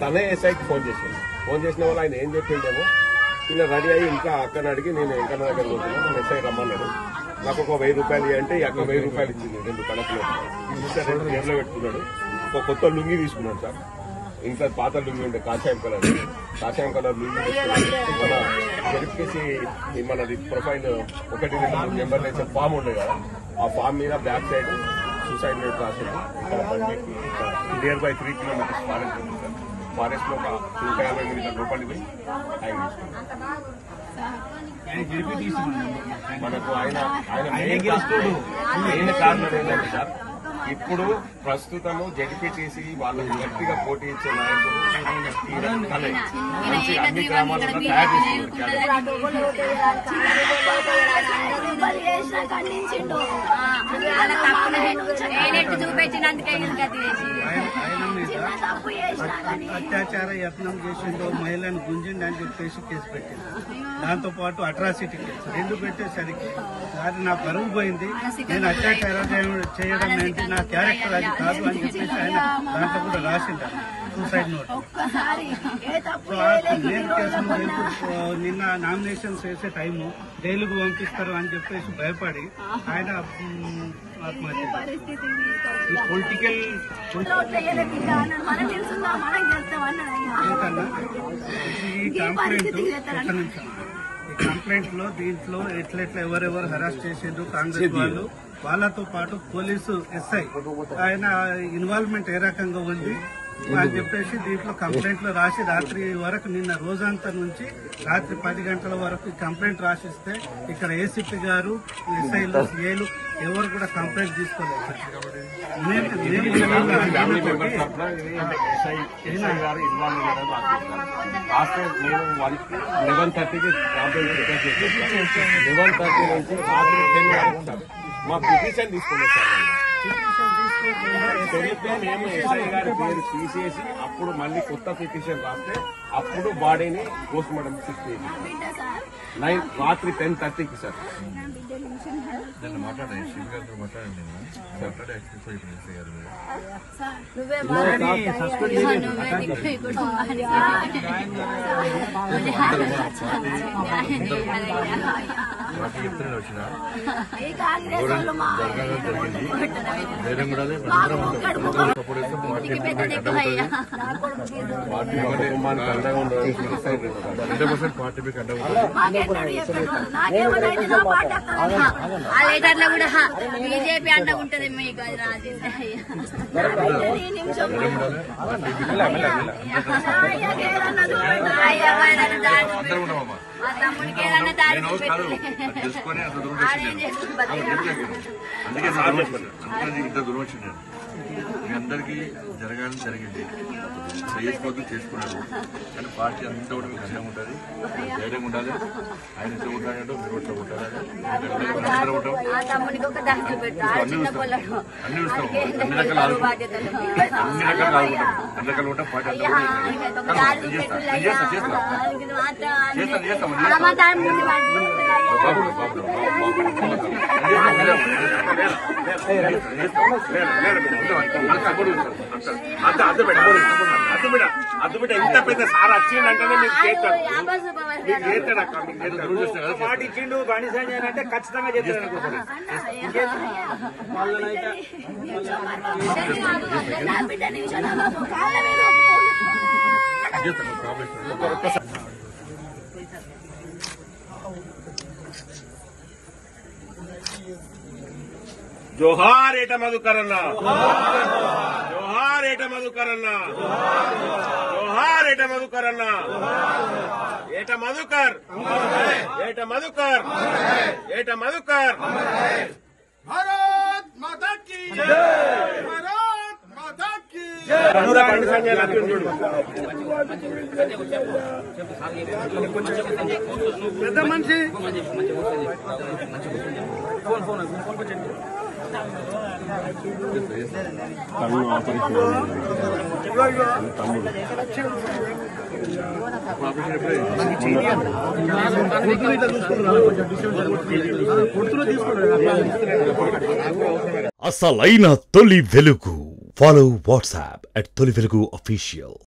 తనే ఎస్ఐకి ఫోన్ చేసిన వాళ్ళు ఆయన ఏం చెప్పిండేమో ఇలా రెడీ అయ్యి ఇంకా అక్కడ అడిగి నేను ఇంకా దగ్గర పోతున్నాను ఎస్ఐ రమ్మన్నాడు నాకు ఒక 1000 రూపాయలు అంటే అక్కడ 1000 రూపాయలు ఇచ్చింది 2 కడకలో 2 గేర్లో పెట్టుకున్నాడు ఒక కొత్త లుంగి తీసుకున్నాడు సార్ ఇంకా పాత లుంగి ఉండే కాషాయం కలర్ లుంగి మన వెరిఫికేసి మనది ప్రొఫైల్ 1-2 నెంబర్ వేసే ఫామ్ ఉండే కదా ఆ ఫామ్ మీద బ్యాక్ సైడ్ సూసైడ్ నోట్ రాసింది ఇక్కడ బండికి నియర్ బై 3 కిలోమీటర్స్ ఫారెస్ట్ ఉంది సార్ ఫారెస్ట్ లో ఒక 150 మీటర్ల లోపలికి పోయి ఆయన మనకు ఆయన మెయిన్ కారణం ఏంటంటే సార్ ఇప్పుడు ప్రస్తుతము జడ్పీటీసీ వాళ్ళకి గట్టిగా పోటీ ఇచ్చే నాయకులు మంచి అన్ని గ్రామాలలో తయారు అత్యాచార యత్నం చేసిండో మహిళను గుంజిండి అని చెప్పేసి కేసు పెట్టింది దాంతో పాటు అట్రాసిటీ కేసు 2 పెట్టేసరికి అది నా పరువు పోయింది నేను అత్యాచారం చేయడం ఏంటి నా క్యారెక్టర్ అది కాదు అని చెప్పేసి ఆయన దాంట్లో కూడా రాసింది సూసైడ్ నోట్ నేను కేసును నిన్న నామినేషన్స్ వేసే టైము జైలుకు పంపిస్తారు అని చెప్పేసి భయపడి ఆయన ఆత్మహత్య పొలిటికల్ కంప్లైంట్ లో దీంట్లో ఎట్లెట్లా ఎవరెవరు హరాస్ చేసిండ్రు కాంగ్రెస్ వాళ్ళు వాళ్ళతో పాటు పోలీసు ఎస్ఐ ఆయన ఇన్వాల్వ్మెంట్ ఏ రకంగా ఉంది అని చెప్పేసి దీంట్లో కంప్లైంట్ లో రాసి రాత్రి వరకు నిన్న రోజంతా నుంచి రాత్రి 10 గంటల వరకు కంప్లైంట్ రాసిస్తే ఇక్కడ ఏసీపీ గారు ఎస్ఐలు సిఐలు ఎవరు కూడా కంప్లైంట్ తీసుకోలేదు రాస్తే నేను 11:30కి 11:30 నుంచి రాత్రి 10 వరకు మా పిటిషన్ తీసుకున్నాం సార్ మేము ఎస్ఐ గారి పేరు తీసేసి అప్పుడు మళ్ళీ కొత్త పిటిషన్ రాస్తే అప్పుడు బాడీని పోస్ట్ మార్టం చేసి రాత్రి 10:30కి సార్ మాట్లాడండి శివ గారితో మాట్లాడండి చెప్తున్నాను వచ్చిన జరిగింది ధైర్యం కూడా పార్టీ మీకు అండగా బీజేపీ అండ ఉంటది మీకు తమ్ముడికి ఏదన్నా దారి తెలుసుకొని అంత దూరం అందుకే ఇంత దూరం వచ్చింది మీ అందరికీ జరగాలని జరిగింది చేసుకోవద్దు చేసుకున్నాడు కానీ పార్టీ అంతా కూడా మీకు ధైర్యం ఉంటుంది ధైర్యం ఉండాలి ఆయన ఇట్లా ఉంటాడంటూ మీరు ఇట్లా ఉంటారు అన్ని చూస్తాం అన్ని రకాలు ఆదుకుంటాం అన్ని రకాలు ఉంటాం పార్టీ చేస్తాం అద్దుబిడ్డ ఇంత పెద్ద సార్ వచ్చిందంటేనే మీకు చేస్తాడు అక్క మీకు మాట ఇచ్చిండు బండి సంజయ్ అంటే ఖచ్చితంగా చేస్తాడు జోహార్ ఏట మధుకరన్న జోహార్ ఏట మధుకరన్న జోహార్ ఏట మధుకరన్న ఏట మధుకర్ ఏట మధుకర్ ఏట మధుకర్ భారత్ మాతా కీ జై భారత్ మాతా కీ జై బండి సంజయ్ లక్ష్మణుడు పెద్ద మనిషి కన్ను ఆపరేషన్ తమ్ముడు అసలైన తొలి వెలుగు. ఫాలో వాట్సాప్ @తొలి వెలుగు official.